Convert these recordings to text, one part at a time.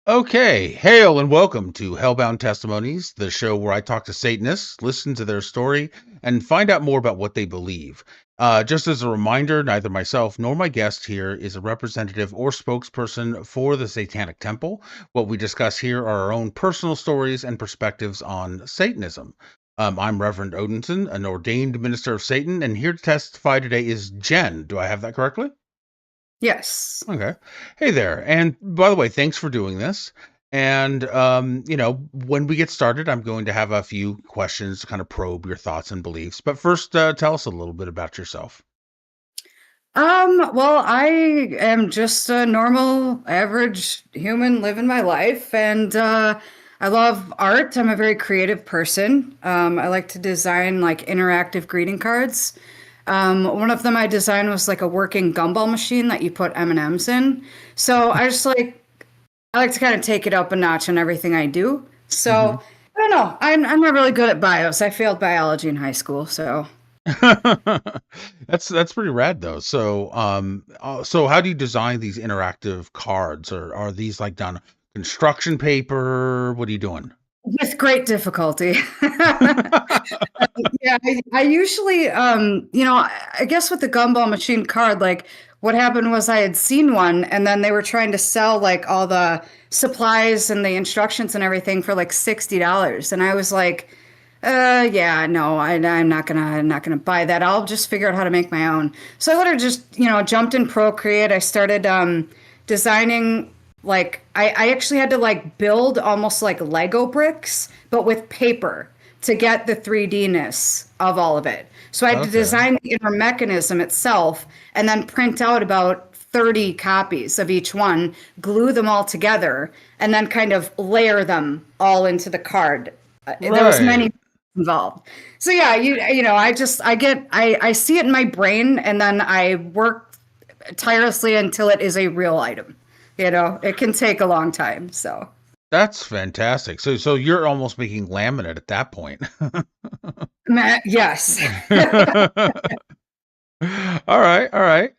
Okay, hail and welcome to Hellbound Testimonies, the show where I talk to Satanists, listen to their story, and find out more about what they believe. Just as a reminder, neither myself nor my guest here is a representative or spokesperson for the Satanic Temple. What we discuss here are our own personal stories and perspectives on Satanism. I'm Reverend Odinson, an ordained minister of Satan, and here to testify today is Jen. Do I have that correctly? Yes. Okay. Hey there. And by the way, thanks for doing this. And when we get started, I'm going to have a few questions to kind of probe your thoughts and beliefs. But first, tell us a little bit about yourself. Well, I am just a normal, average human living my life, and I love art. I'm a very creative person. I like to design like interactive greeting cards. One of them I designed was like a working gumball machine that you put M&Ms in. So I like to kind of take it up a notch in everything I do. Hmm. So I don't know. I'm not really good at bios. I failed biology in high school, so. That's pretty rad though. So how do you design these interactive cards? Or are these like done construction paper? What are you doing? With great difficulty. Yeah, I usually, I guess with the gumball machine card, like what happened was I had seen one and then they were trying to sell like all the supplies and the instructions and everything for like $60. And I was like, yeah, no, I'm not gonna buy that. I'll just figure out how to make my own. So I literally just, jumped in Procreate. I started designing like I actually had to like build almost like Lego bricks, but with paper to get the 3D-ness of all of it. So I had to Okay. design the inner mechanism itself and then print out about 30 copies of each one, glue them all together, and then kind of layer them all into the card. There was Right. many involved. So yeah, I see it in my brain and then I work tirelessly until it is a real item. It can take a long time. So That's fantastic. So you're almost making laminate at that point. Yes. All right, all right.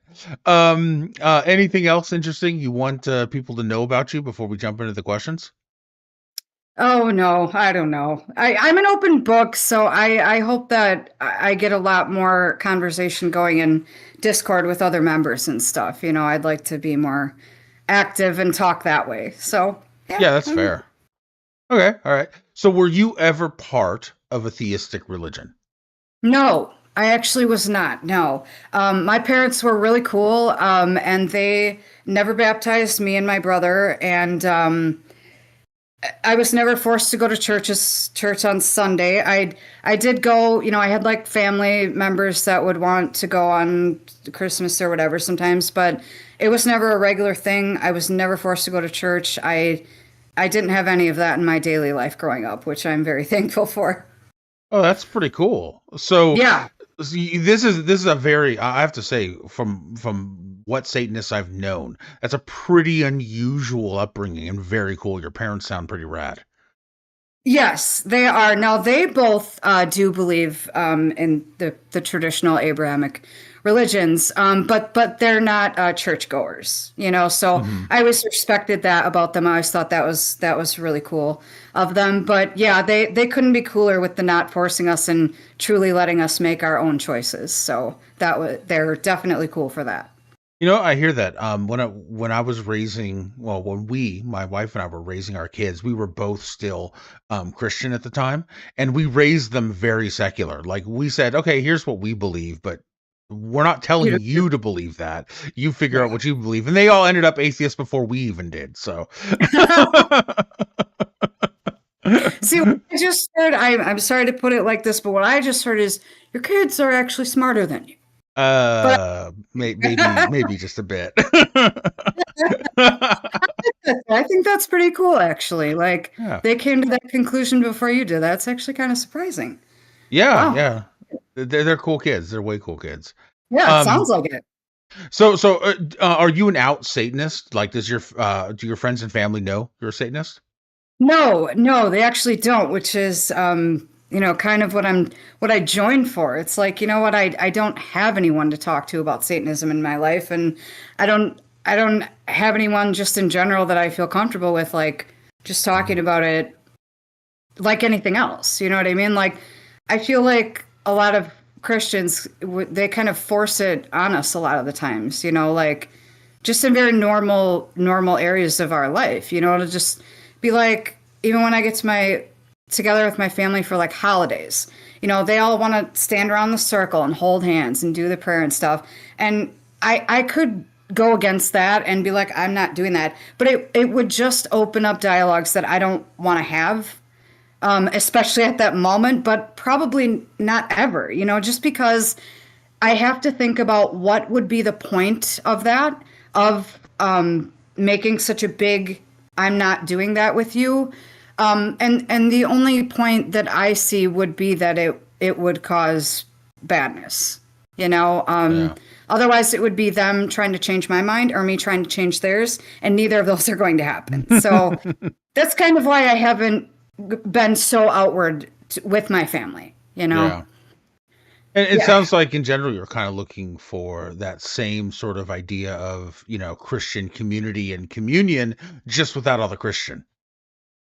Anything else interesting you want people to know about you before we jump into the questions? Oh no, I don't know. I'm an open book, so I hope that I get a lot more conversation going in Discord with other members and stuff. I'd like to be more active and talk that way. So yeah. Yeah, that's fair. Okay, all right. So were you ever part of a theistic religion? No, I actually was not. No. My parents were really cool, and they never baptized me and my brother, and I was never forced to go to church on Sunday. I did go, I had like family members that would want to go on Christmas or whatever sometimes, but it was never a regular thing. I was never forced to go to church. I didn't have any of that in my daily life growing up, which I'm very thankful for. Oh, that's pretty cool. So Yeah. this is a very, I have to say, from what Satanists I've known, that's a pretty unusual upbringing and very cool. Your parents sound pretty rad. Yes, they are. Now they both do believe in the traditional Abrahamic religions, but they're not churchgoers. So Hmm. I always respected that about them. I always thought that was really cool of them. But yeah, they couldn't be cooler with the not forcing us and truly letting us make our own choices. So they're definitely cool for that. I hear that. When I was raising, well, when my wife and I were raising our kids, we were both still Christian at the time, and we raised them very secular. Like we said, okay, here's what we believe, but we're not telling You you to believe that. You figure out Yeah. what you believe, and they all ended up atheists before we even did. So, See, what I just heard, I'm sorry to put it like this, but what I just heard is your kids are actually smarter than you. But maybe just a bit. I think that's pretty cool, actually. Like Yeah, they came to that conclusion before you did. That's actually kind of surprising. yeah, Wow. yeah. They're cool kids. They're way cool kids. Yeah, it Um, sounds like it. are you an out Satanist? Like, do your friends and family know you're a Satanist? No, no, they actually don't, which is kind of what I joined for. It's like, you know what, I don't have anyone to talk to about Satanism in my life, and I don't I don't have anyone just in general that I feel comfortable with, like just talking about it like anything else. You know what I mean? Like, I feel like a lot of Christians, they kind of force it on us a lot of the times, like just in very normal areas of our life, to just be like, even when I get together with my family for like holidays, they all want to stand around the circle and hold hands and do the prayer and stuff. And I could go against that and be like, I'm not doing that. But it would just open up dialogues that I don't want to have, especially at that moment, but probably not ever, just because I have to think about what would be the point of that, of making such a big, I'm not doing that with you. And the only point that I see would be that it would cause badness, Yeah. Otherwise it would be them trying to change my mind or me trying to change theirs, and neither of those are going to happen. So that's kind of why I haven't been so outward with my family, Yeah. And it Yeah. sounds like in general you're kind of looking for that same sort of idea of, Christian community and communion, just without all the Christian.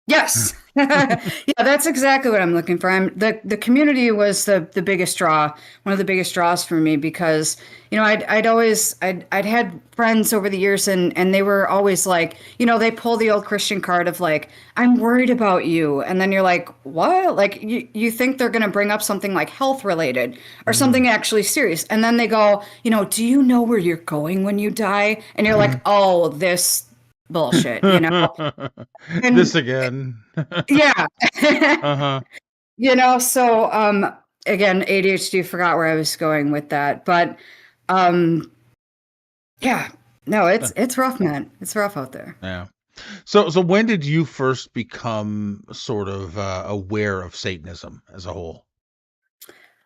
Yes. Yeah, that's exactly what I'm looking for. The community was the biggest draw, one of the biggest draws for me, because, I'd had friends over the years, and they were always like, they pull the old Christian card of like, I'm worried about you. And then you're like, what? Like you think they're going to bring up something like health related or Mm. something actually serious. And then they go, do you know where you're going when you die? And you're like, oh, this bullshit. This And again. yeah. Uh-huh. So again, ADHD, forgot where I was going with that. But um yeah. No, it's rough, man. It's rough out there. Yeah. So when did you first become sort of aware of Satanism as a whole?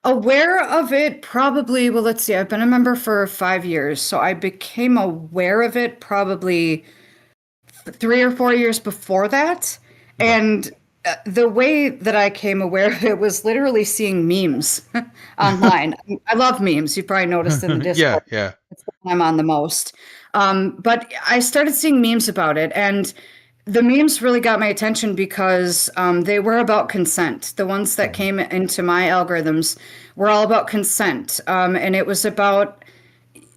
Aware of it probably, well, let's see, I've been a member for 5 years. So I became aware of it probably 3 or 4 years before that. Okay. And the way that I came aware of it was literally seeing memes online. I love memes. You probably noticed in the Yeah, Discord. yeah. It's the one I'm on the most. But I started seeing memes about it. And the memes really got my attention because they were about consent. The ones that Mhm. came into my algorithms were all about consent. And it was about,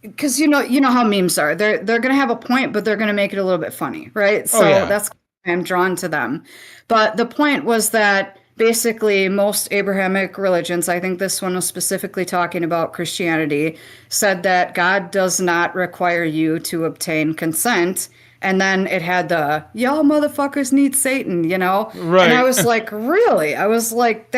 because you know how memes are. They're gonna have a point, but they're gonna make it a little bit funny, right? Oh So yeah. that's why I'm drawn to them. But the point was that basically most Abrahamic religions, I think this one was specifically talking about Christianity, said that God does not require you to obtain consent. And then it had the y'all motherfuckers need Satan. And I Right. was like, really? I was like,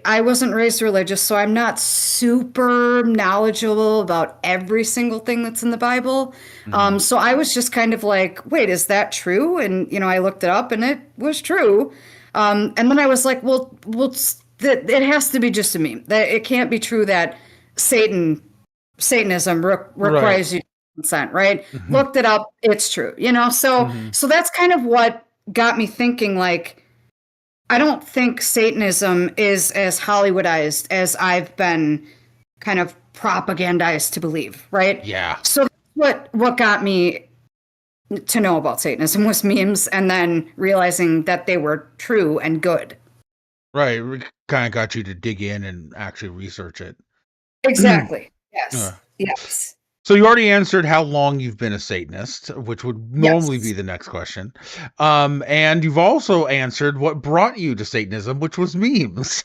I wasn't raised religious, so I'm not super knowledgeable about every single thing that's in the Bible. Mhm. So I was just kind of like, wait, is that true? And I looked it up, and it was true. And then I was like, well, that it has to be just a meme. That it can't be true that Satanism Right. requires you to consent, right? Mhm. Looked it up, it's true. So Mhm. that's kind of what got me thinking, like, I don't think Satanism is as Hollywoodized as I've been kind of propagandized to believe, right? Yeah. So what got me to know about Satanism was memes, and then realizing that they were true and good. Right. Kind of got you to dig in and actually research it. Exactly. Yes. Uh, Yes. so you already answered how long you've been a Satanist, which would normally be Yes. the next question. And you've also answered what brought you to Satanism, which was memes.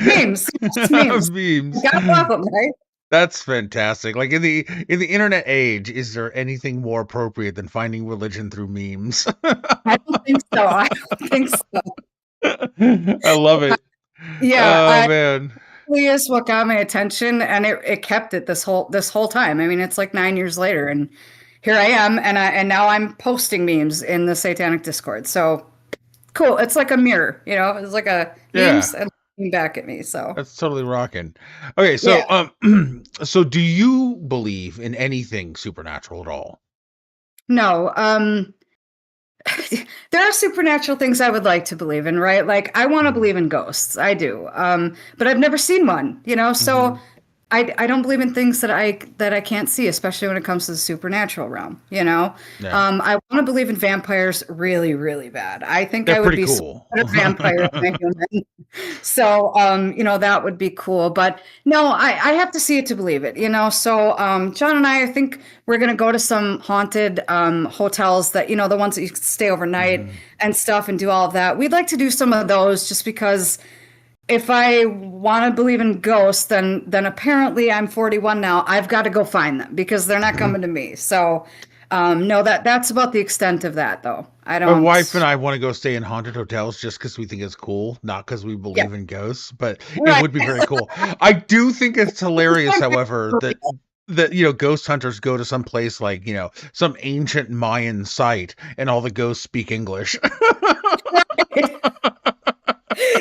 Memes. Yes, memes. Memes. Gotta love them, right? That's fantastic. Like in the internet age, is there anything more appropriate than finding religion through memes? I don't think so. I don't think so. I love it. Yeah, Oh I man. really is what got my attention, and it kept it this whole time. I mean, it's like 9 years later, and here I am, and now I'm posting memes in the Satanic Discord. So cool. It's like a mirror, It's like a Yeah, memes and looking back at me. So that's totally rocking. Okay, so yeah, so do you believe in anything supernatural at all? no. There are supernatural things I would like to believe in, right? Like I want to Mhm. believe in ghosts. I do. But I've never seen one. So Mhm. I don't believe in things that I can't see, especially when it comes to the supernatural realm, you know? Yeah, I want to believe in vampires really, really bad. I think they're I would pretty be so cool. better vampire than a human. So, that would be cool. But no, I have to see it to believe it, you know? So, John and I think we're going to go to some haunted hotels that, the ones that you can stay overnight Mhm. and stuff and do all of that. We'd like to do some of those just because if I want to believe in ghosts, then apparently I'm 41 now. I've got to go find them because they're not coming to me. So, no, that's about the extent of that, though. I My wife and don't. I want to go stay in haunted hotels just because we think it's cool, not because we Yeah, believe in ghosts, but it right. would be very cool. I do think it's hilarious, however, that ghost hunters go to some place like some ancient Mayan site, and all the ghosts speak English.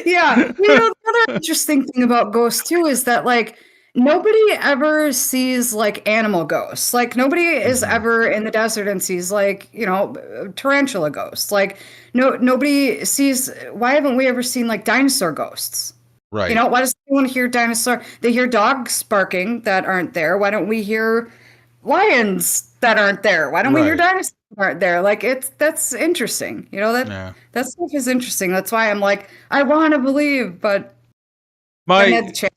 Yeah. The other interesting thing about ghosts too is that like nobody ever sees like animal ghosts. Like nobody is Hmm. ever in the desert and sees like, tarantula ghosts. Like nobody sees why haven't we ever seen like dinosaur ghosts? Right. Why does anyone hear dinosaur? They hear dogs barking that aren't there. Why don't we hear lions that aren't there? Why don't we hear Right. dinosaurs that aren't there? Like that's interesting. Yeah. That stuff is interesting. That's why I'm like, I want to believe, but haven't had the My chance.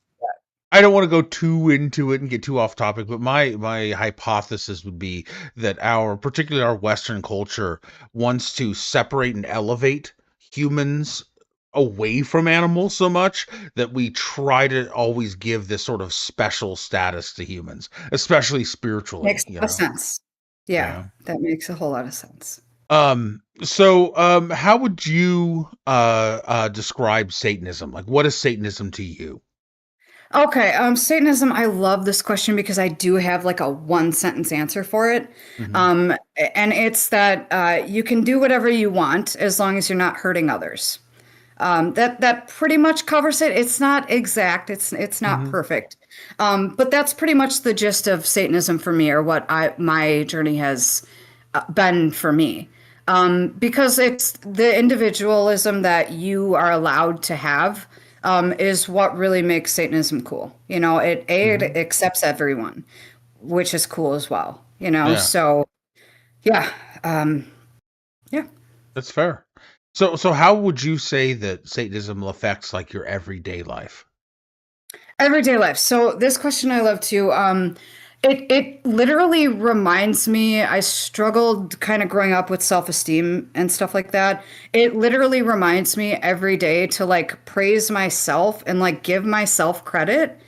I don't want to go too into it and get too off topic, but my hypothesis would be that particularly our Western culture, wants to separate and elevate humans away from animals so much that we try to always give this sort of special status to humans, especially spiritually, Makes a lot of sense. Yeah, Yeah. that makes a whole lot of sense. How would you describe Satanism? Like, what is Satanism to you? Okay, Satanism, I love this question because I do have like a one sentence answer for it. Hmm. And it's that you can do whatever you want as long as you're not hurting others. That pretty much covers it. It's not exact. It's not Hmm. perfect. But that's pretty much the gist of Satanism for me, or what my journey has been for me. Because it's the individualism that you are allowed to have is what really makes Satanism cool. It Hmm. accepts everyone, which is cool as well. Yeah. So yeah, um, yeah. That's fair. So how would you say that Satanism affects like your everyday life? Everyday life. So this question I love too. It literally reminds me. I struggled kind of growing up with self-esteem and stuff like that. It literally reminds me every day to like praise myself and like give myself credit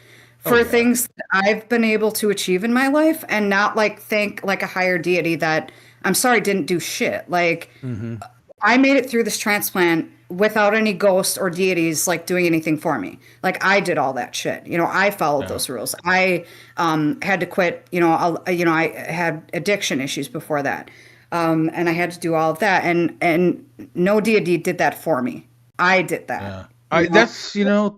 Oh for yeah. things that I've been able to achieve in my life and not like thank like a higher deity that I'm sorry didn't do shit. Like Hmm. I made it through this transplant without any ghosts or deities like doing anything for me. Like I did all that shit. I followed Yeah. those rules. I had to quit. I had addiction issues before that, and I had to do all of that. And no deity did that for me. I did that. Yeah. You I know, that's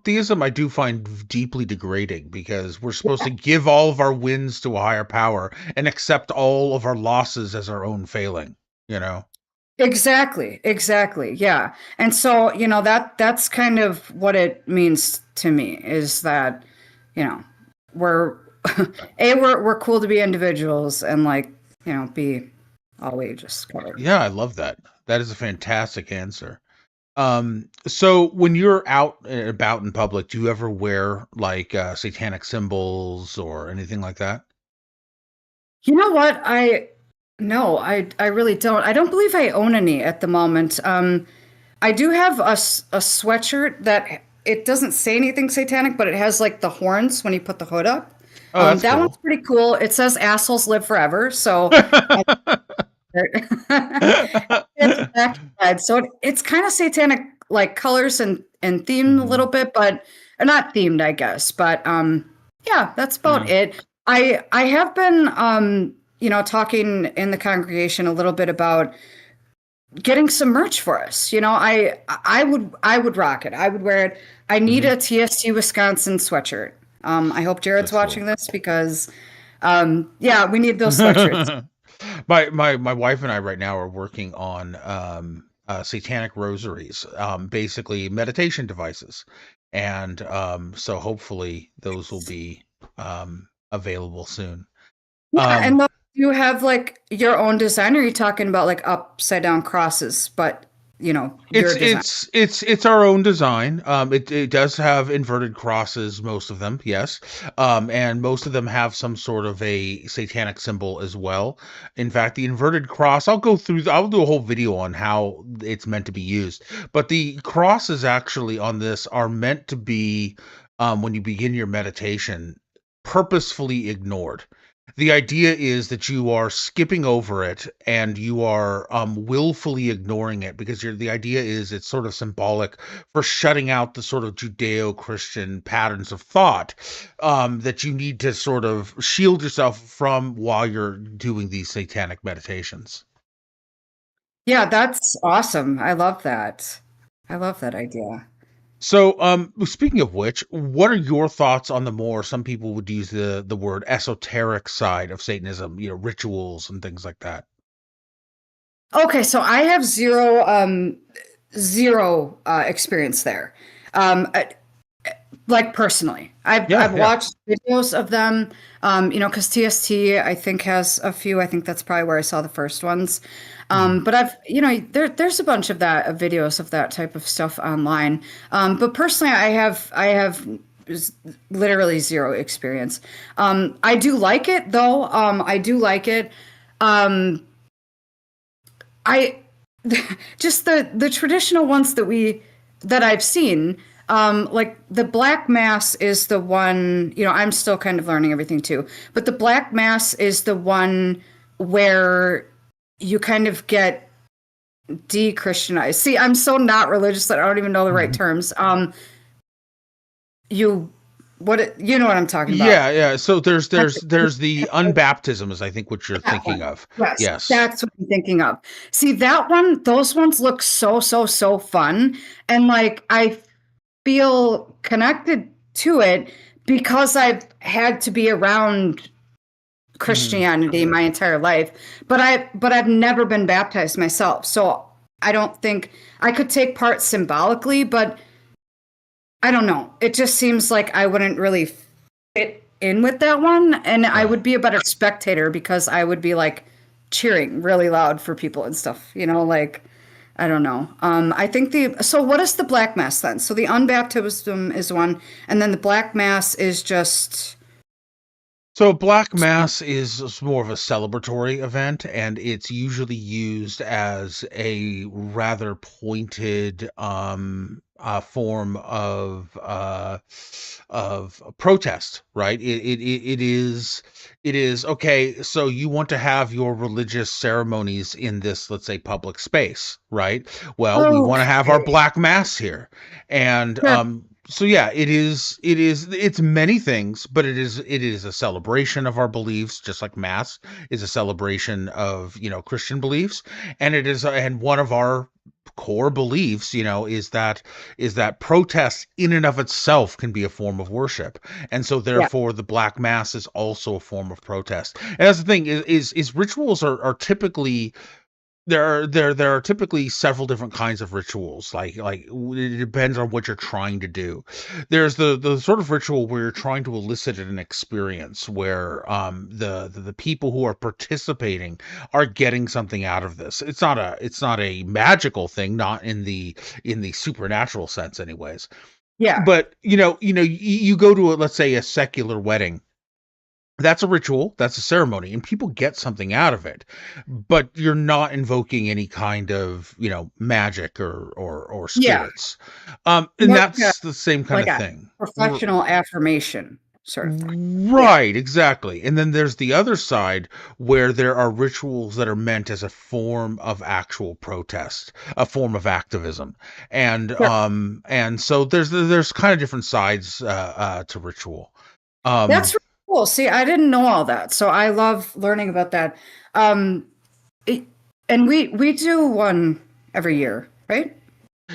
theism I do find deeply degrading because we're supposed to give all of our wins to a higher power and accept all of our losses as our own failing, you know? exactly, exactly. Yeah. And so, that's kind of what it means to me is that, you know, we're we're cool to be individuals and like, be all we just covered. Yeah, I love that. That is a fantastic answer. So when you're out and about in public, do you ever wear like satanic symbols or anything like that? You know what? No, I really don't. I don't believe I own any at the moment. I do have a sweatshirt that it doesn't say anything satanic, but it has like the horns when you put the hood up. Oh, that's That one's cool. pretty cool. It says assholes live forever. So it's back side. So it's kind of satanic like colors and themed a little Hmm. bit, but not themed, I guess. But yeah, that's about Yeah. it. I have been talking in the congregation a little bit about getting some merch for us. I would rock it. I would wear it. I need Hmm. a TST Wisconsin sweatshirt. I hope Jared's That's watching cool. this because yeah, we need those sweatshirts. My wife and I right now are working on satanic rosaries, basically meditation devices, and so hopefully those will be available soon. Yeah, Um, and you have like your own design, or are you talking about like upside down crosses, but your It's design? it's it's it's our own design. It does have inverted crosses, most of them, yes. And most of them have some sort of a satanic symbol as well. In fact, the inverted cross, I'll do a whole video on how it's meant to be used. But the crosses actually on this are meant to be, when you begin your meditation, purposefully ignored. The idea is that you are skipping over it and you are willfully ignoring it because the idea is it's sort of symbolic for shutting out the sort of Judeo-Christian patterns of thought that you need to sort of shield yourself from while you're doing these satanic meditations. Yeah, that's awesome. I love that. I love that idea. So, speaking of which, what are your thoughts on the more, some people would use the word esoteric side of Satanism, rituals and things like that? Okay, so I have zero experience there. Um, I- like personally, Yeah, I've yeah. watched videos of them. Because TST I think has a few. I think that's probably where I saw the first ones. Mhm. But there's a bunch of that of videos of that type of stuff online. But personally, I have literally zero experience. I do like it though. I do like it. Um, I just the traditional ones that I've seen. Like the Black Mass is the one, I'm still kind of learning everything too, but the Black Mass is the one where you kind of get de-Christianized. See, I'm so not religious that I don't even know the right Mhm. terms. You you know what I'm talking about. Yeah, yeah. So there's That's there's there's the unbaptism is I think what you're that thinking one. of. Yes, Yes. that's what I'm thinking of. See, that one, those ones look so, so, so fun. And like I feel connected to it because I've had to be around Mhm. Christianity my entire life. But I've never been baptized myself. So I don't think I could take part symbolically, but I don't know. It just seems like I wouldn't really fit in with that one, and I Right. would be a better spectator because I would be like cheering really loud for people and stuff, like I don't know. I think so what is the Black Mass then? So the unbaptism is one, and then the Black Mass is just So Black Mass is more of a celebratory event, and it's usually used as a rather pointed form of protest, right? It is okay. So you want to have your religious ceremonies in this, let's say, public space, right? Well, we want to have our okay. Black Mass here, and Sure. so yeah, it's many things, but it is a celebration of our beliefs, just like mass is a celebration of, Christian beliefs. And one of our core beliefs, is that protest in and of itself can be a form of worship. And so Yeah. therefore the Black Mass is also a form of protest. And that's the thing, is rituals are typically, there are typically several different kinds of rituals. It depends on what you're trying to do. There's the sort of ritual where you're trying to elicit an experience where the people who are participating are getting something out of this. It's not a magical thing, not in the supernatural sense anyways. Yeah. But you go to let's say a secular wedding. That's a ritual, that's a ceremony, and people get something out of it, but you're not invoking any kind of, magic or Yeah. spirits. And More that's the same kind like of a thing. professional affirmation sort of thing. Yeah. Right, exactly. And then there's the other side where there are rituals that are meant as a form of actual protest, a form of activism. Sure. And so there's kind of different sides to ritual. That's Um really cool. See, I didn't know all that, so I love learning about that. Um, it, and we do one every year, right?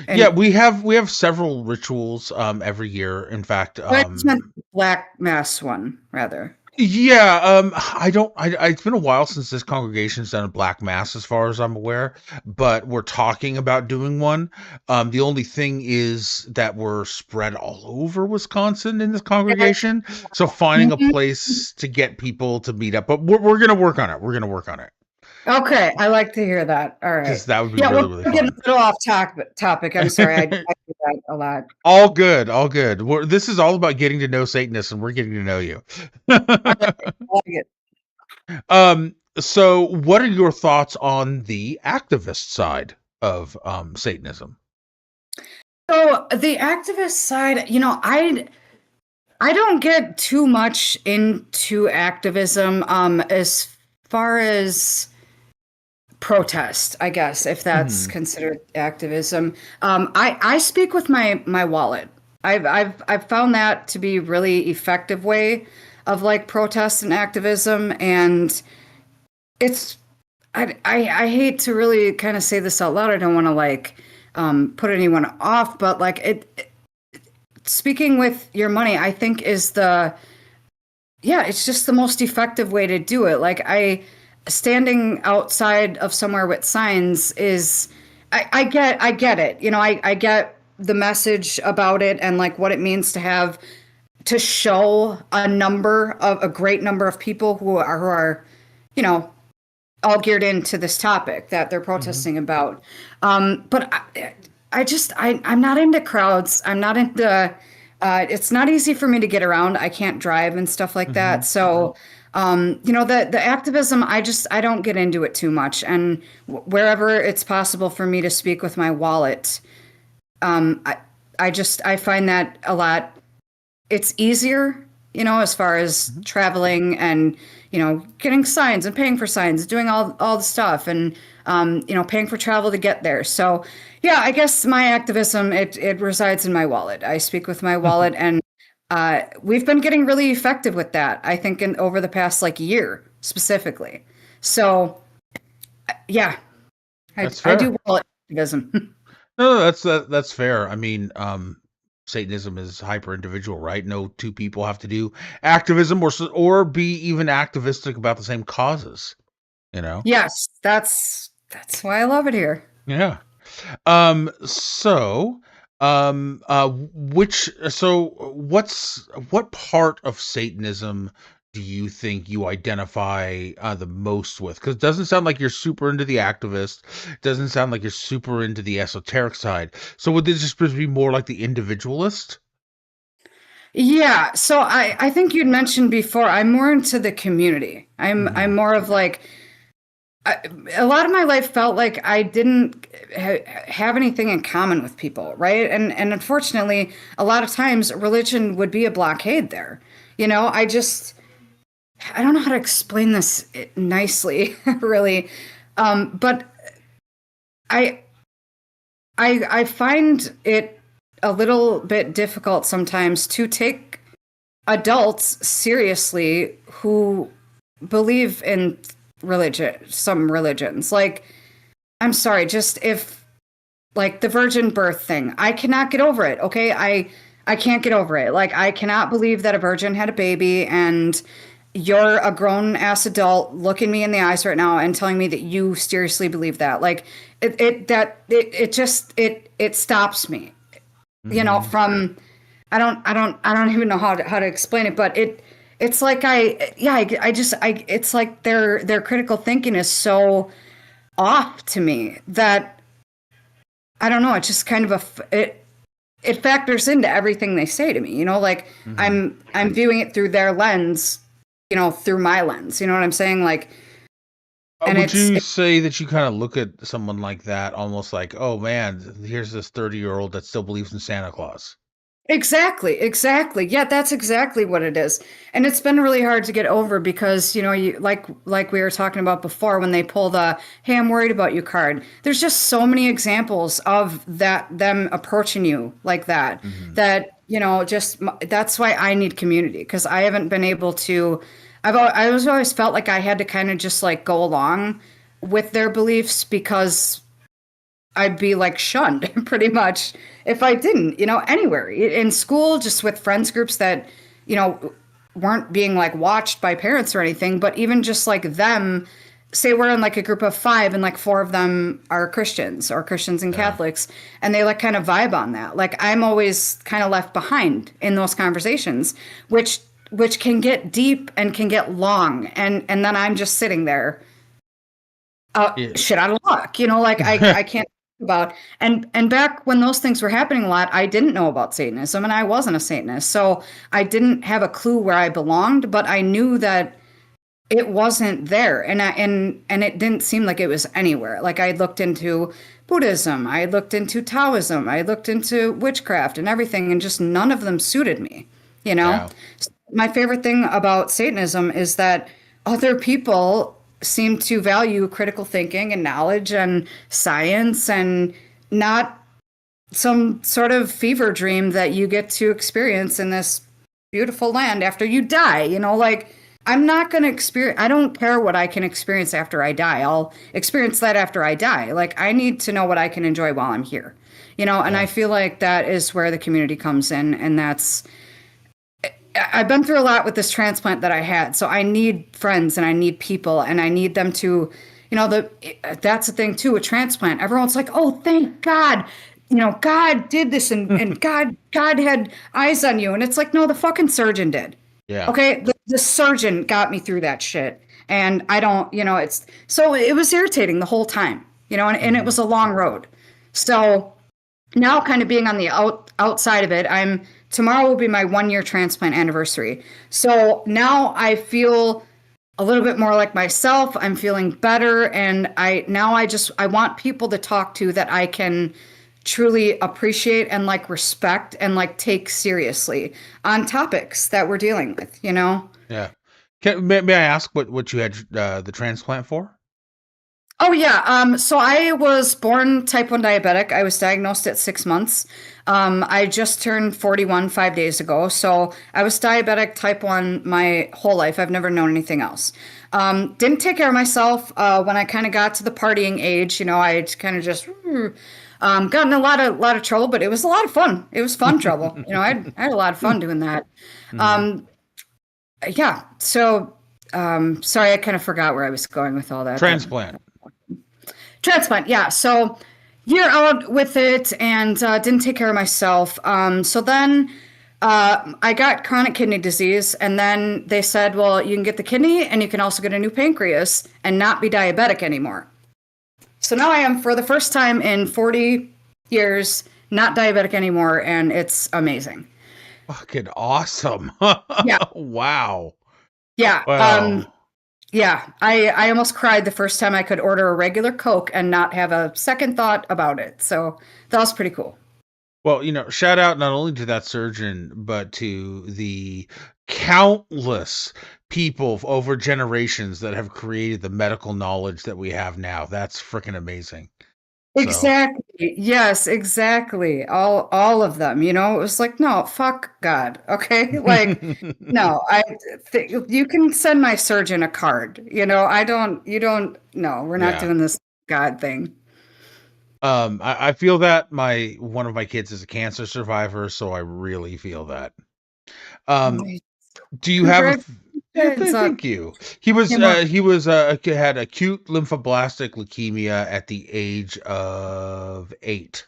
Yeah, And we have several rituals every year. In fact, I just meant Black Mass one rather. Yeah, I don't. It's been a while since this congregation's done a black mass, as far as I'm aware. But we're talking about doing one. The only thing is that we're spread all over Wisconsin in this congregation, so finding a Mhm. place to get people to meet up. But we're gonna work on it. We're gonna work on it Okay, I like to hear that. All because right. that would be Yeah, we're really, really getting fun. a little off topic. I'm sorry. I do that a lot. All good, all good. This is all about getting to know Satanists, and we're getting to know you. All right, I like it. So what are your thoughts on the activist side of Satanism? So the activist side, I don't get too much into activism as far as protest, I guess, if that's Hmm. considered activism. I speak with my wallet. I've found that to be really effective way of like protest and activism, and it's I hate to really kind of say this out loud. I don't want to like put anyone off, but like speaking with your money, I think is the yeah, it's just the most effective way to do it. Like I standing outside of somewhere with signs is I get it. I get the message about it and like what it means to have to show a great number of people who are, you know, all geared into this topic that they're Hmm. protesting about. But I'm not into crowds. I'm not into. It's not easy for me to get around. I can't drive and stuff like that. Hmm. So, the activism, I don't get into it too much. And wherever it's possible for me to speak with my wallet, um, I I find that a lot it's easier, as far as Hmm. traveling and, getting signs and paying for signs, doing all the stuff and, paying for travel to get there. So, yeah, I guess my activism, it resides in my wallet. I speak with my wallet and we've been getting really effective with that, I think, over the past like year specifically. So, yeah, That's I do fair. wallet activism. No, that's fair. I mean, Satanism is hyper individual, right? No two people have to do activism or be even activistic about the same causes. You know? Yes, that's why I love it here. Yeah. So, what part of Satanism do you think you identify the most with? Because it doesn't sound like you're super into the activist. It doesn't sound like you're super into the esoteric side. So would this just be more like the individualist? Yeah, so I think you'd mentioned before, I'm more into the community. Hmm. I'm more of like a lot of my life felt like I didn't have anything in common with people, right? And unfortunately, a lot of times religion would be a blockade there. I don't know how to explain this nicely, really. But I I find it a little bit difficult sometimes to take adults seriously who believe in some religions. Like, I'm sorry, just if like the virgin birth thing, I cannot get over it. Okay, I can't get over it. Like, I cannot believe that a virgin had a baby and you're a grown ass adult looking me in the eyes right now and telling me that you seriously believe that. Like, it just it stops me, Hmm. from I don't even know how to explain it, but it's like it's like their critical thinking is so off to me that I don't know, it's just kind of it factors into everything they say to me, like Hmm. I'm viewing it through their lens, through my lens, you know what I'm saying? Like, and Would you say that you kind of look at someone like that almost like, oh man, here's this 30-year-old that still believes in Santa Claus? Exactly, exactly. Yeah, that's exactly what it is. And it's been really hard to get over because, you like we were talking about before when they pull the "Hey, I'm worried about you" card. There's just so many examples of them approaching you like that Hmm. that, just that's why I need community because I haven't been able to I was always felt like I had to kind of just like go along with their beliefs because I'd be like shunned pretty much if I didn't, anywhere in school, just with friends groups that, you know, weren't being like watched by parents or anything, but even just like them, say we're in like a group of 5 and like 4 of them are Christians or Christians and Yeah. Catholics, and they like kind of vibe on that. Like I'm always kind of left behind in those conversations, which can get deep and can get long, and then I'm just sitting there Yeah. shit out of luck, like I can't think about. And back when those things were happening a lot, I didn't know about Satanism and I wasn't a Satanist. So I didn't have a clue where I belonged, but I knew that it wasn't there. And it didn't seem like it was anywhere. Like I looked into Buddhism, I looked into Taoism, I looked into witchcraft and everything, and just none of them suited me, you know? Yeah. My favorite thing about Satanism is that other people seem to value critical thinking and knowledge and science, and not some sort of fever dream that you get to experience in this beautiful land after you die. Like I'm not going to experience, I don't care what I can experience after I die. I'll experience that after I die. Like I need to know what I can enjoy while I'm here, and I Yeah. feel like that is where the community comes in. And I've been through a lot with this transplant that I had. So I need friends and I need people and I need them to, that's the thing too, with transplant. Everyone's like, oh, thank God, God did this, and God had eyes on you. And it's like, no, the fucking surgeon did. Yeah. Okay. The surgeon got me through that shit. And I don't, so it was irritating the whole time, and it was a long road. So now kind of being on the outside of it, tomorrow will be my 1-year transplant anniversary. So now I feel a little bit more like myself. I'm feeling better. And I want people to talk to that I can truly appreciate and like respect and like take seriously on topics that we're dealing with, Yeah. May I ask what you had the transplant for? Oh yeah. So I was born type 1 diabetic. I was diagnosed at 6 months. I just turned 41 5 days ago. So I was diabetic type 1 my whole life. I've never known anything else. Didn't take care of myself. When I kind of got to the partying age, I kind of just got in a lot of trouble, but it was a lot of fun. It was fun trouble. I had a lot of fun doing that. Mhm. Yeah. So sorry, I kind of forgot where I was going with all that. Transplant. Transplant, yeah. So year out with it, and didn't take care of myself. So then I got chronic kidney disease, and then they said, well, you can get the kidney and you can also get a new pancreas and not be diabetic anymore. So now I am, for the first time in 40 years, not diabetic anymore, and it's amazing. Fucking awesome. Yeah. Wow. Yeah. Wow. Yeah, I almost cried the first time I could order a regular Coke and not have a second thought about it. So that was pretty cool. Well, shout out not only to that surgeon, but to the countless people over generations that have created the medical knowledge that we have now. That's freaking amazing. So, Exactly. Yes, exactly. All of them, it was like, no, fuck God. Okay? Like, no, you can send my surgeon a card. No, we're not yeah. doing this God thing. I feel that one of my kids is a cancer survivor, so I really feel that. Nice. Do you have yeah, Congratulations. thank you. He was Yeah, more- had acute lymphoblastic leukemia at the age of 8,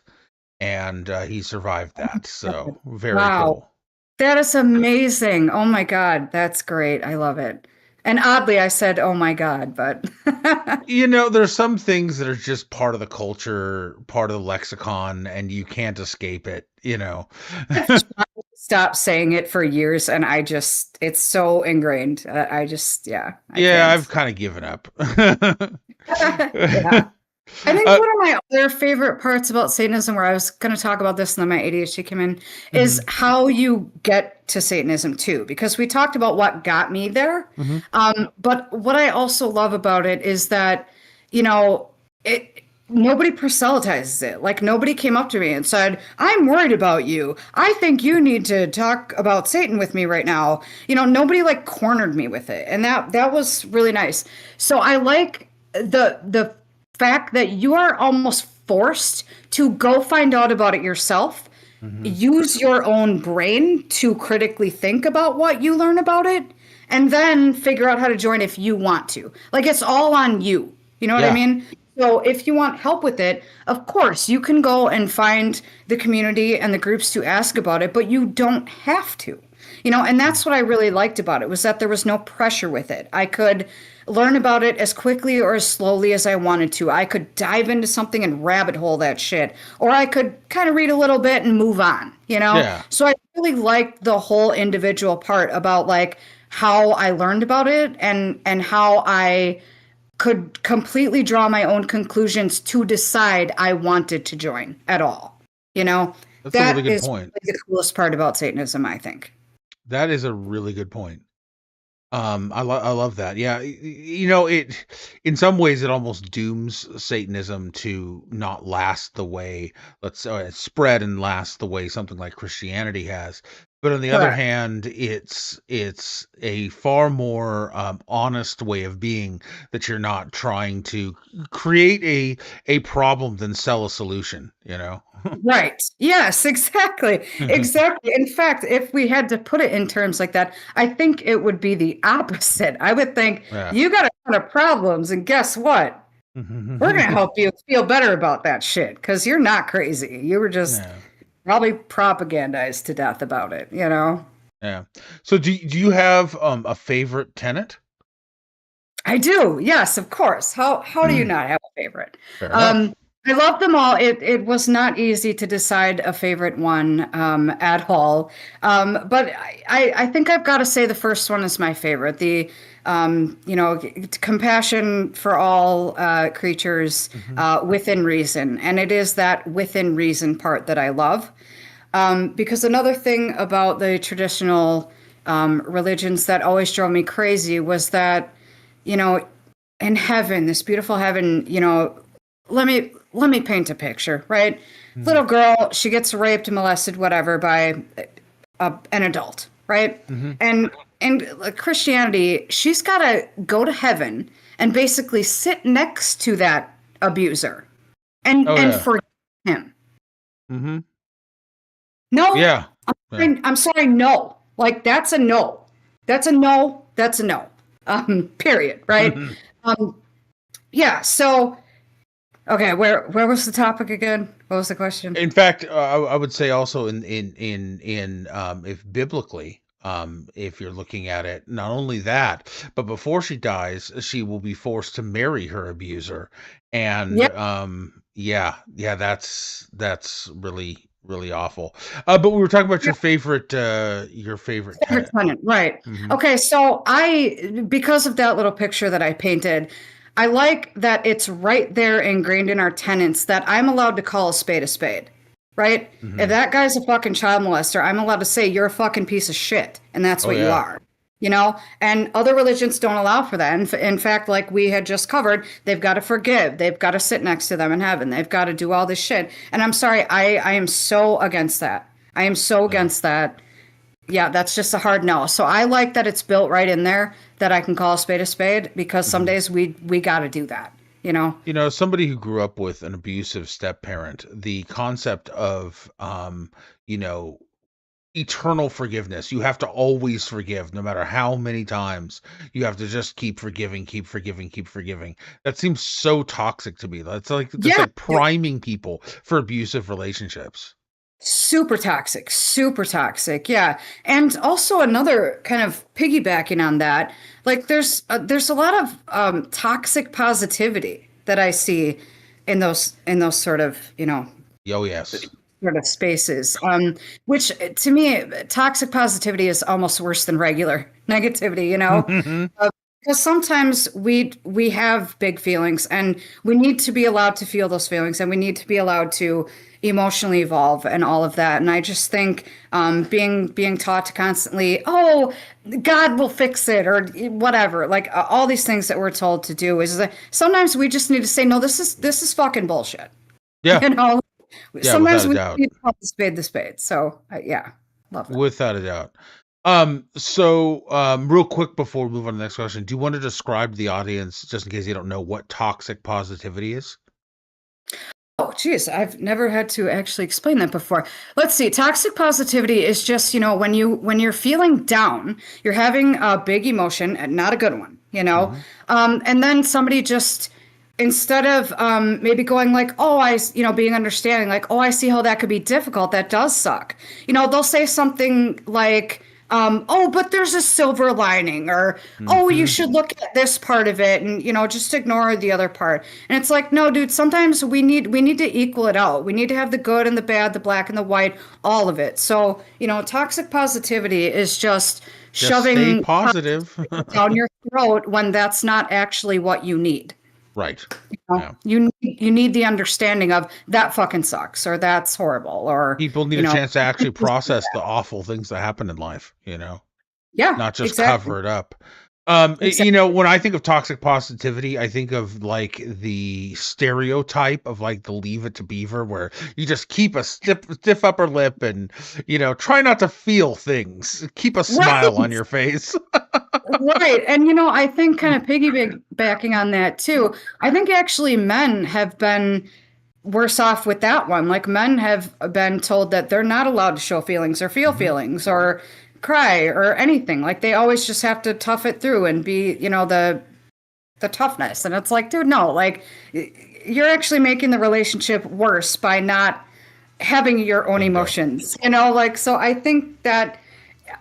and he survived that. So very Wow. cool. That is amazing. Oh my God. That's great. I love it. And oddly, I said, oh my God, but There's some things that are just part of the culture, part of the lexicon, and you can't escape it. stop saying it for years. And it's so ingrained. I Yeah, can't. I've kind of given up. Yeah. I think one of my other favorite parts about Satanism, where I was going to talk about this and then my ADHD came in, is Mhm. how you get to Satanism too, because we talked about what got me there. Mhm. But what I also love about it is that, nobody proselytizes it. Like nobody came up to me and said, I'm worried about you. I think you need to talk about Satan with me right now. Nobody like cornered me with it. And that was really nice. So I like the fact that you are almost forced to go find out about it yourself Mhm. use your own brain to critically think about what you learn about it, and then figure out how to join if you want to. Like, it's all on you. You know what I Yeah. mean? So if you want help with it, of course, you can go and find the community and the groups to ask about it, but you don't have to. And Mm. that's what I really liked about it, was that there was no pressure with it. I could learn about it as quickly or as slowly as I wanted to. I could dive into something and rabbit hole that shit, or I could kind of read a little bit and move on. Yeah. So I really liked the whole individual part about like how I learned about it, and how I could completely draw my own conclusions to decide I wanted to join at all. You know, That's a really that good is point. really the coolest part about Satanism, I think. That is a really good point. I love that. Yeah, it in some ways it almost dooms Satanism to not last the way, let's say, spread and last the way something like Christianity has. But on the other Correct. hand, it's a far more honest way of being, that you're not trying to create a problem than sell a solution. Right. Yes, exactly. Exactly. In fact, if we had to put it in terms like that, I think it would be the opposite. I would think Yeah. you got a ton of problems, and guess what? We're going to help you feel better about that shit because you're not crazy. You were just Yeah. probably propagandized to death about it? Yeah. So do you have a favorite tenant? I do. Yes, of course. How do you not have a favorite? Fair enough. Um, I love them all. It was not easy to decide a favorite one at all. But I think I've got to say the first one is my favorite. The compassion for all creatures Hmm. within reason, and it is that within reason part that I love. Because another thing about the traditional religions that always drove me crazy was that, you know, in heaven, this beautiful heaven, let me paint a picture, right? Hmm. Little girl, she gets raped, molested, whatever, by an adult, right? Hmm. And Christianity, she's got to go to heaven and basically sit next to that abuser and Oh and yeah. forgive him. Hmm. No, Yeah. Yeah. I'm sorry, no. Like, that's a no. That's a no. That's a no. Period. Right. Um, yeah. So, okay, where was the topic again? What was the question? In fact, I would say also in if biblically, if you're looking at it, not only that, but before she dies, she will be forced to marry her abuser, and Yeah, yeah, that's really awful. But we were talking about your favorite favorite tenant. tenant. Right. Hmm. Okay. So because of that little picture that I painted, I like that it's right there ingrained in our tenets that I'm allowed to call a spade a spade. Right? If Hmm. that guy's a fucking child molester, I'm allowed to say you're a fucking piece of shit, and that's Oh what you yeah. are. And other religions don't allow for that. In fact, like we had just covered, they've got to forgive, they've got to sit next to them in heaven, they've got to do all this shit. And I'm sorry, I am so against that. I am so Yeah. against that. Yeah, that's just a hard no. So I like that it's built right in there that I can call a spade, because some Hmm. days we got to do that. Somebody who grew up with an abusive step parent, the concept of, you know, eternal forgiveness. You have to always forgive, no matter how many times. You have to just keep forgiving, keep forgiving, keep forgiving. That seems so toxic to me. That's like just Yeah, like priming people for abusive relationships. super toxic, super toxic. Yeah. And also another kind of piggybacking on that, like there's a lot of toxic positivity that I see in those Oh yes. sort of spaces. Which to me, toxic positivity is almost worse than regular negativity. Because sometimes we have big feelings, and we need to be allowed to feel those feelings, and we need to be allowed to emotionally evolve and all of that. And I just think being taught to constantly, oh, God will fix it, or whatever, like all these things that we're told to do, is that sometimes we just need to say, no, this is fucking bullshit. Yeah, You know, yeah, without sometimes a we doubt. need to call the spade. So yeah, love that. Without a doubt. So real quick before we move on to the next question, do you want to describe to the audience, just in case you don't know, what toxic positivity is? Oh, geez, I've never had to actually explain that before. Let's see. Toxic positivity is just, when you're feeling down, you're having a big emotion and not a good one, Hmm. and then somebody just instead of maybe going like, oh, being understanding, like, oh, I see how that could be difficult. That does suck. They'll say something like, oh, but there's a silver lining, or, oh, you Hmm. should look at this part of it and, just ignore the other part. And it's like, no, dude, sometimes we need to equal it out. We need to have the good and the bad, the black and the white, all of it. So, toxic positivity is just Just stay shoving positive. down your throat when that's not actually what you need. Right. know, Yeah. you need the understanding of that fucking sucks or that's horrible or People need you a know chance to actually just do process the that. awful things that happen in life, Yeah, not just exactly. cover it up. Exactly. When I think of toxic positivity, I think of like the stereotype of like the Leave It to Beaver, where you just keep a stiff upper lip and, try not to feel things. Keep a smile on Right. your face. Right. And I think kind of piggybacking on that too, I think actually men have been worse off with that one. Like men have been told that they're not allowed to show feelings or feel Hmm. feelings or cry or anything. Like they always just have to tough it through and be, the toughness. And it's like, dude, no, like you're actually making the relationship worse by not having your own Bingo. emotions, like, so I think that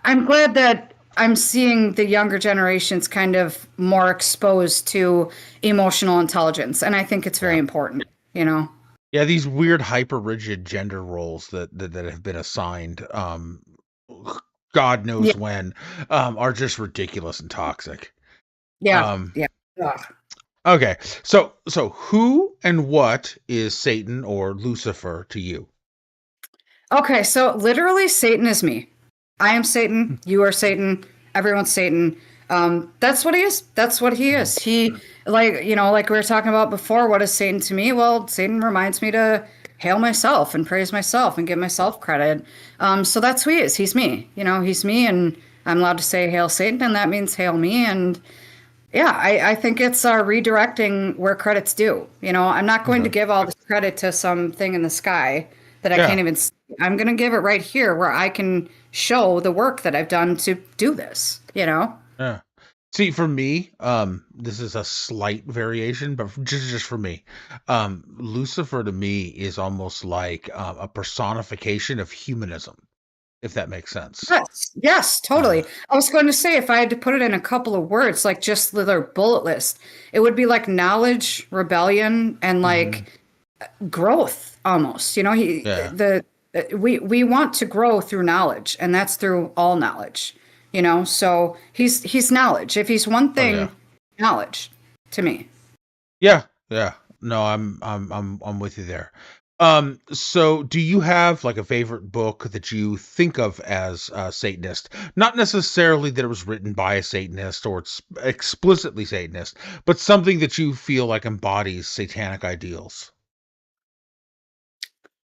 I'm glad that I'm seeing the younger generations kind of more exposed to emotional intelligence. And I think it's very Yeah. important. Yeah, these weird hyper rigid gender roles that have been assigned, God Yeah. knows when, are just ridiculous and toxic. Yeah. Um, Yeah. Ugh. okay, so who and what is Satan or Lucifer to you? Okay. So literally, Satan is me. I am Satan. You are Satan. Everyone's Satan. That's what he is. That's what he Mhm. is. He, like we were talking about before, what is Satan to me? Well, Satan reminds me to hail myself and praise myself and give myself credit. So that's who he is. He's me. He's me, and I'm allowed to say hail Satan, and that means hail me. And yeah, I think it's redirecting where credit's due. I'm not going to Okay. give all this credit to something in the sky that I Yeah, can't even see. I'm going to give it right here where I can show the work that I've done to do this. yeah. See, for me, this is a slight variation, but just for me, Lucifer to me is almost like a personification of humanism, if that makes sense. Yes, yes, Uh, totally. I was going to say if I had to put it in a couple of words, like just their bullet list, it would be like knowledge, rebellion, and mhm. like growth almost. Yeah. We want to grow through knowledge, and that's through all knowledge. So he's knowledge. If he's one Oh yeah. thing, knowledge to me. Yeah, yeah. No, I'm with you there. So do you have like a favorite book that you think of as Satanist? Not necessarily that it was written by a Satanist or it's explicitly Satanist, but something that you feel like embodies satanic ideals.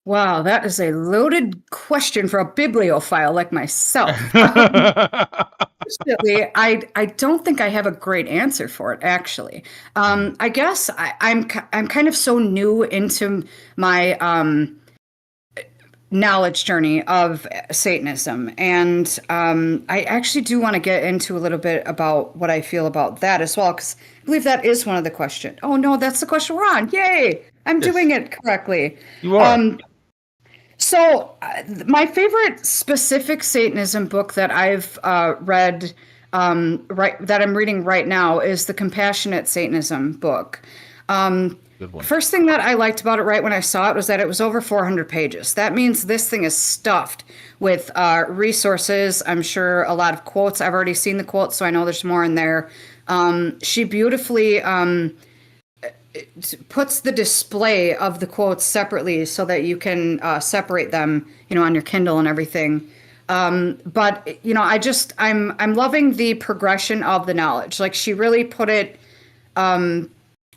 Wow, that is a loaded question for a bibliophile like myself. Unfortunately, I don't think I have a great answer for it, actually. Mm, I guess I'm kind of so new into my knowledge journey of Satanism, and I actually do want to get into a little bit about what I feel about that as well, because I believe that is one of the questions. Oh no, that's the question we're on! Yay, I'm yes, doing it correctly. you are. Um, my favorite specific Satanism book that I've read, right, that I'm reading right now is the Compassionate Satanism book. Um, Good one. First thing that I liked about it right when I saw it was that it was over 400 pages. That means this thing is stuffed with resources. I'm sure a lot of quotes. I've already seen the quotes, so I know there's more in there. She beautifully puts the display of the quotes separately so that you can separate them, on your Kindle and everything. But I'm loving the progression of the knowledge. Like she really put it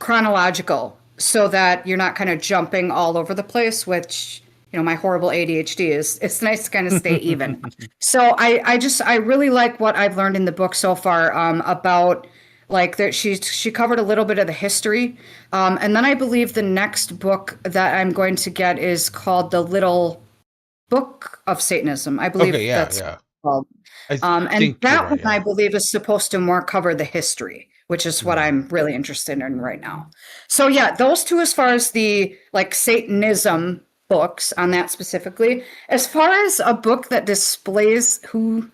chronological so that you're not kind of jumping all over the place, which my horrible ADHD is. It's nice to kind of stay even. So I really like what I've learned in the book so far about Like that, she covered a little bit of the history, and then I believe the next book that I'm going to get is called The Little Book of Satanism. I Okay, believe yeah, that's yeah. called. I And think you're that right. one I Yeah. believe is supposed to more cover the history, which is what Mhm. I'm really interested in right now. So yeah, those two as far as the like Satanism books on that specifically. As far as a book that displays who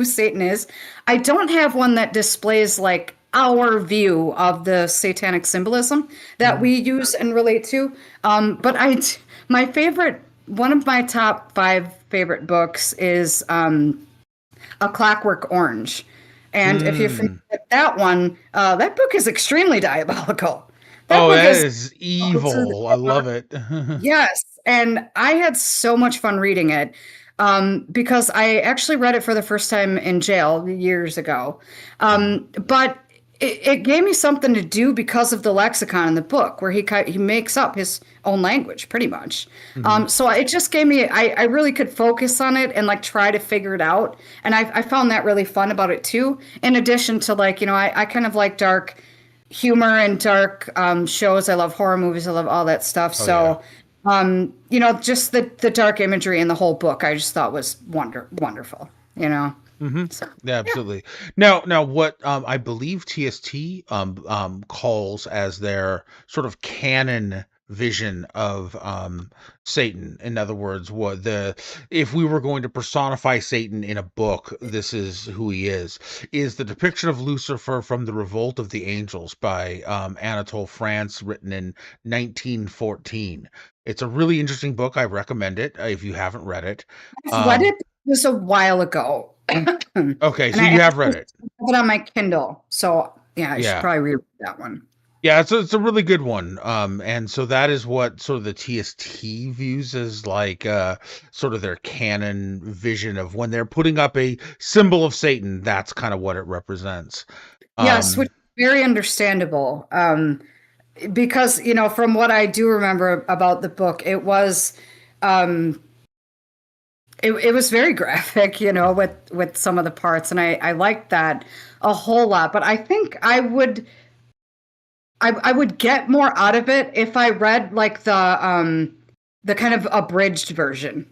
Satan is, I don't have one that displays like our view of the satanic symbolism that Mhm. we use and relate to. But my favorite, one of my top five favorite books is A Clockwork Orange. And if you're familiar Mm. with that one, that book is extremely diabolical. That Oh, book that is is to the evil. I love it. yes, and I had so much fun reading it because I actually read it for the first time in jail years ago. Mhm. But it gave me something to do because of the lexicon in the book, where he makes up his own language pretty much. Mhm. So it just gave me I really could focus on it and like try to figure it out, and I found that really fun about it too. In addition to like I kind of like dark humor and dark shows. I love horror movies. I love all that stuff. Oh yeah. So, just the dark imagery in the whole book, I just thought was wonderful. Hmm. So Yeah, yeah. absolutely. Now, what I believe TST calls as their sort of canon vision of Satan. In other words, what the if we were going to personify Satan in a book, this is who he is the depiction of Lucifer from the Revolt of the Angels by Anatole France, written in 1914. It's a really interesting book. I recommend it if you haven't read it. I've read Um, it. It was a while ago, and okay, so I you have actually read it. have it on my Kindle. So yeah, I should Yeah. probably read that one. Yeah, it's a really good one. And so that is what sort of the TST views as like sort of their canon vision of when they're putting up a symbol of Satan, that's kind of what it represents. Yes, which Um, is very understandable. Because from what I do remember about the book, um, it was very graphic, with some of the parts, and I liked that a whole lot. But I think I would get more out of it if I read like the kind of abridged version,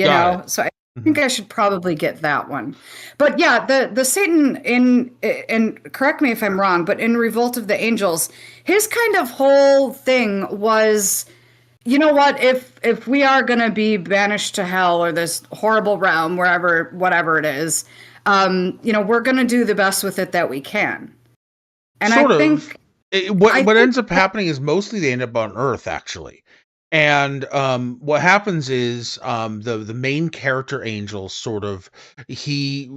got it. So I Hmm. think I should probably get that one. But yeah, the Satan and correct me if I'm wrong, but in Revolt of the Angels, his kind of whole thing was, you know what, if we are going to be banished to hell or this horrible realm, wherever, whatever it is, we're going to do the best with it that we can. And I Sort of. think What I what think ends up happening is mostly they end up on Earth, actually. And what happens is the main character Angel sort of he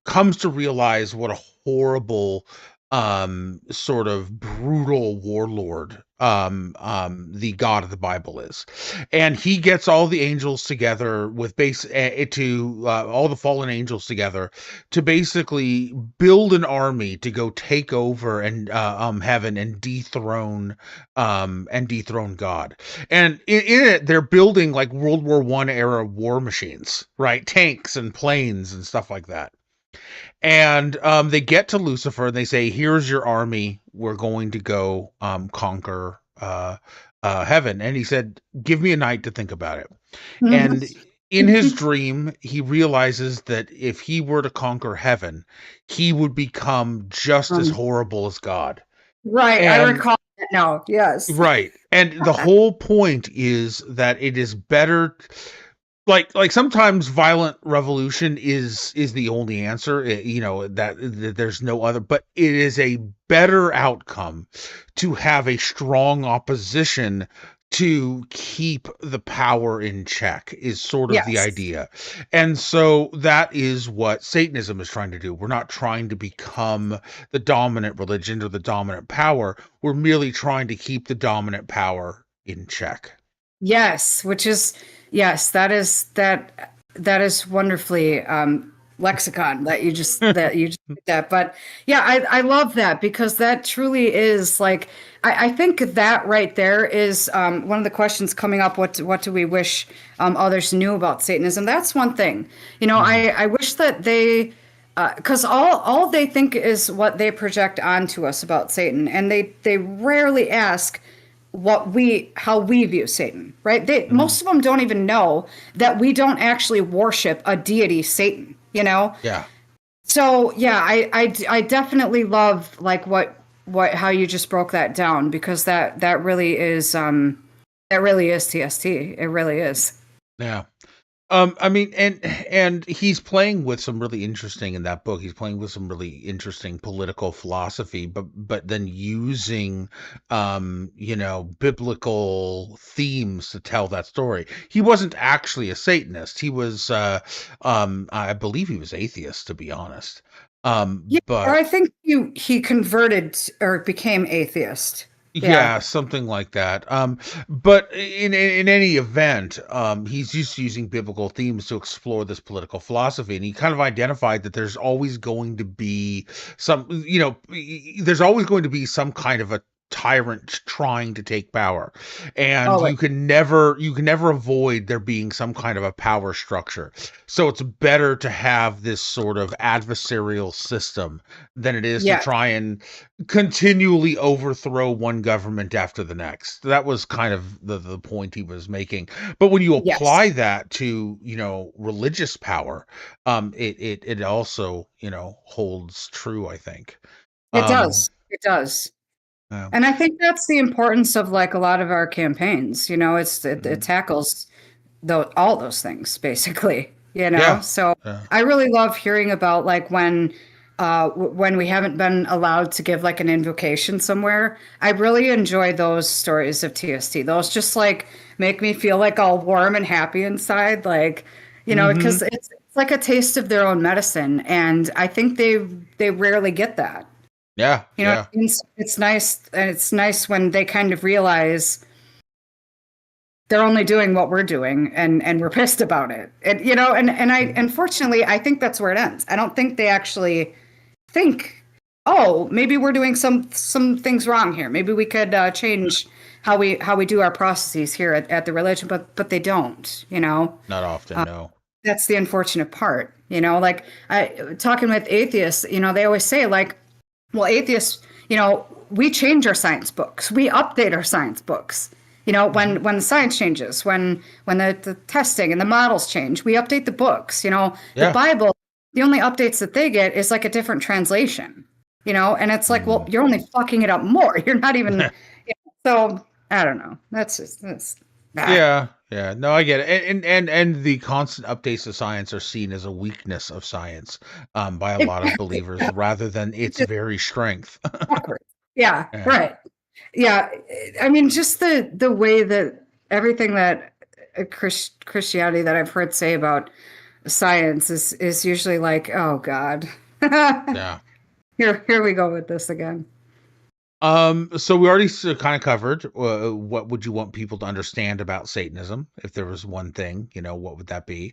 comes to realize what a horrible sort of brutal warlord the God of the Bible is. And he gets all the angels together with to all the fallen angels together to basically build an army to go take over and heaven and dethrone God. And in it, they're building like World War One era war machines, right? Tanks and planes and stuff like that. And they get to Lucifer and they say, "Here's your army. We're going to go conquer heaven." And he said, "Give me a night to think about it." And in his dream, he realizes that if he were to conquer heaven, he would become just as um, horrible as God. right, I And recall that now. Yes. right. And the whole point is that it is better, like sometimes violent revolution is the only answer, that there's no other, but it is a better outcome to have a strong opposition to keep the power in check, is sort of the Yes. idea. And so that is what Satanism is trying to do. We're not trying to become the dominant religion or the dominant power. We're merely trying to keep the dominant power in check. Yes, which is yes, that is wonderfully lexicon that you just did that. But yeah, I love that because that truly is like I think that right there is one of the questions coming up. What do we wish others knew about Satanism? That's one thing. Mhm. I wish that they because all they think is what they project onto us about Satan, and they rarely ask how we view Satan, right? They Mhm. most of them don't even know that we don't actually worship a deity, Satan, you know? Yeah. So yeah, I definitely love like what how you just broke that down, because that really is TST. It really is. Yeah. I mean, and he's playing with some really interesting in that book. He's playing with some really interesting political philosophy, but then using, biblical themes to tell that story. He wasn't actually a Satanist. He was, I believe he was atheist, to be honest. Yeah, or But I think he converted or became atheist. Yeah. yeah, something like that. But in any event, he's just using biblical themes to explore this political philosophy, and he kind of identified that there's always going to be there's always going to be some kind of a tyrant trying to take power, and Oh, you can never avoid there being some kind of a power structure. So it's better to have this sort of adversarial system than it is to yeah. try and continually overthrow one government after the next. That was kind of the point he was making. But when you Yes. apply that to, religious power, it also, holds true, I think. It Um, does. It does. yeah. And I think that's the importance of like a lot of our campaigns. It Mhm. tackles all those things basically. Yeah. So Yeah. I really love hearing about like when we haven't been allowed to give like an invocation somewhere. I really enjoy those stories of TST. Those just like make me feel like all warm and happy inside, like because Hmm. it's like a taste of their own medicine, and I think they rarely get that. Yeah. Yeah. It's nice, and it's nice when they kind of realize they're only doing what we're doing, and we're pissed about it. And I Mhm. unfortunately I think that's where it ends. I don't think they actually think, oh, maybe we're doing some things wrong here. Maybe we could change how we do our processes here at the religion, but they don't. Not often, no. That's the unfortunate part. Like talking with atheists, they always say like, well, atheists, we change our science books, we update our science books. Hmm. When the science changes, when the testing and the models change, we update the books. The Yeah. Bible, the only updates that they get is like a different translation. And it's like, well, Mm. you're only fucking it up more. You're not even. So I don't know. That's ah. Yeah, yeah. No, I get it. And the constant updates to science are seen as a weakness of science, by a lot of Exactly. believers rather than its very strength. Backwards. Yeah, Yeah. right. Yeah, I mean, just the way that everything that Christianity that I've heard say about science is usually like, oh God, Yeah. here we go with this again. So we already kind of covered, what would you want people to understand about Satanism? If there was one thing, what would that be?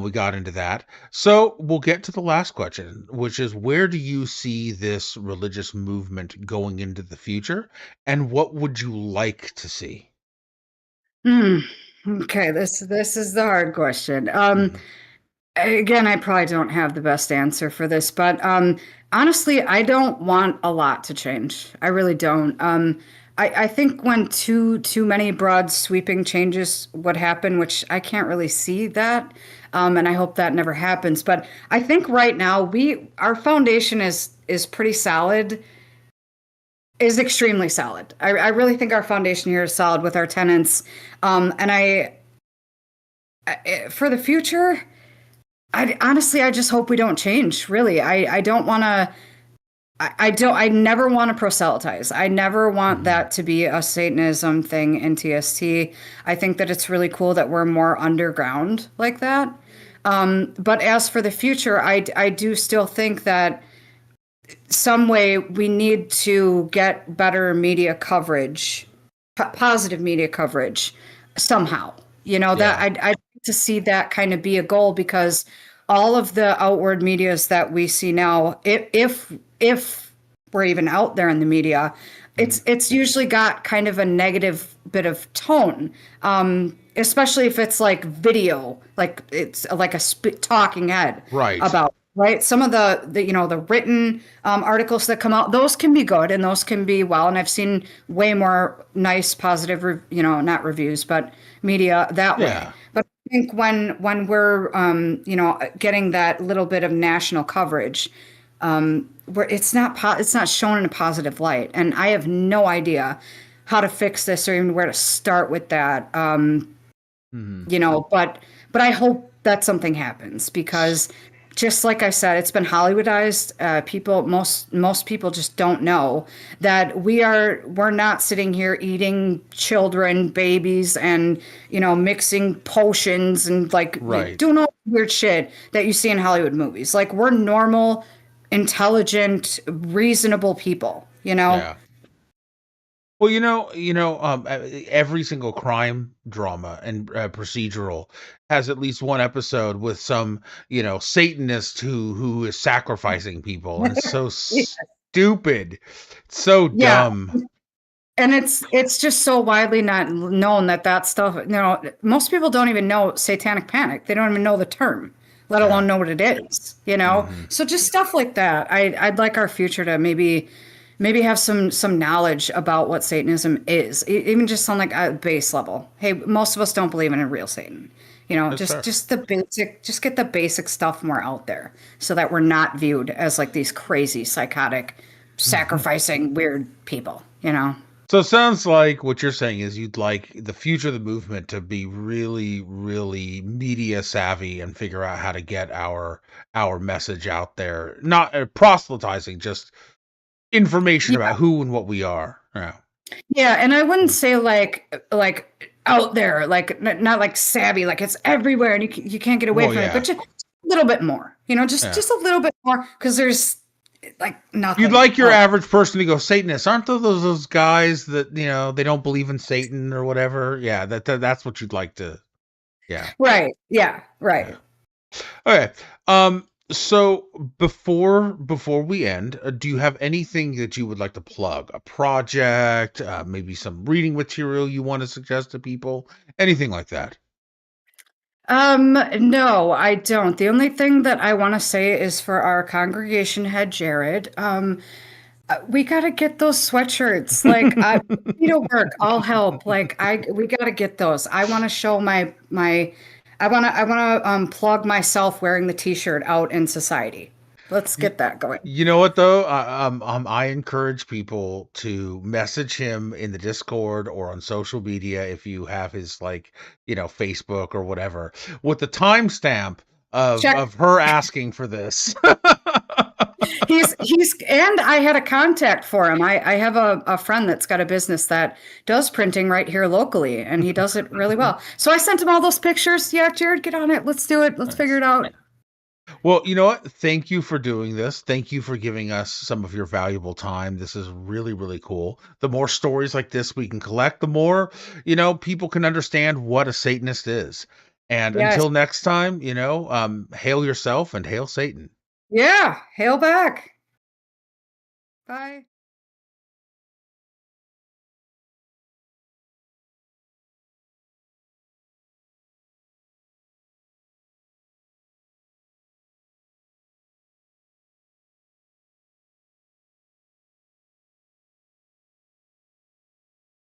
We got into that. So we'll get to the last question, which is where do you see this religious movement going into the future, and what would you like to see? Hmm. Okay, this is the hard question. Mhm. Again, I probably don't have the best answer for this, but honestly, I don't want a lot to change. I really don't. I think when too many broad sweeping changes would happen, which I can't really see that, and I hope that never happens. But I think right now our foundation is pretty solid, is extremely solid. I really think our foundation here is solid with our tenants, and for the future. I honestly, I just hope we don't change. Really, I don't want to. I don't. I never want to proselytize. I never want Mhm. that to be a Satanism thing in TST. I think that it's really cool that we're more underground like that. But as for the future, I do still think that some way we need to get better media coverage, positive media coverage somehow. That Yeah. I'd like to see that kind of be a goal, because all of the outward medias that we see now, if we're even out there in the media, Mhm. it's usually got kind of a negative bit of tone, especially if it's like video, like it's like a talking head Right. about right? Some of the written articles that come out, those can be good and those can be well. And I've seen way more nice, positive, not reviews, but media that way. Yeah. But I think when we're getting that little bit of national coverage, where it's not shown in a positive light, and I have no idea how to fix this or even where to start with that. Mhm. But I hope that something happens because just like I said, it's been Hollywoodized. Most people just don't know that we're not sitting here eating children, babies, and mixing potions and like Right. doing all weird shit that you see in Hollywood movies. Like we're normal, intelligent, reasonable people, you know? Yeah. Well, every single crime drama and procedural has at least one episode with some, Satanist who is sacrificing people, and it's so stupid, so Yeah. dumb. And it's just so widely not known that stuff, most people don't even know satanic panic. They don't even know the term, let Yeah. alone know what it is. Hmm. So just stuff like that. I'd like our future to maybe have some knowledge about what Satanism is, even just on like a base level. Hey, most of us don't believe in a real Satan. That's Just fair. just the basic, just get the basic stuff more out there so that we're not viewed as like these crazy, psychotic, sacrificing weird people. So it sounds like what you're saying is you'd like the future of the movement to be really, really media savvy and figure out how to get our message out there, not proselytizing, just information about who and what we are. Yeah. Yeah, and I wouldn't say like out there, like not like savvy, like it's everywhere and you can't get away Well, from it, but yeah. just a little bit more, just Yeah. just a little bit more because there's like You'd nothing like your out. average person to go, Satanists, aren't those guys that, they don't believe in Satan or whatever? Yeah, that's what you'd like to. Yeah. Right. Yeah. Yeah. Right. Okay. So before we end, do you have anything that you would like to plug? A project, maybe some reading material you want to suggest to people? Anything like that? No, I don't. The only thing that I want to say is for our congregation head, Jared. We gotta get those sweatshirts. Like I need to work. I'll help. We gotta get those. I want to show my. I wanna plug myself wearing the t-shirt out in society. Let's You, get that going. you know what though? I encourage people to message him in the Discord or on social media if you have his Facebook or whatever with the timestamp of Check. of her asking for this. And I had a contact for him. I have a friend that's got a business that does printing right here locally, and he does it really well. So I sent him all those pictures. Yeah, Jared, get on it. Let's do it. Let's figure Nice. it out. Well, you know what? Thank you for doing this. Thank you for giving us some of your valuable time. This is really, really cool. The more stories like this we can collect, the more, people can understand what a Satanist is. And Yes. until next time, hail yourself and hail Satan. Yeah. Hail back. Bye.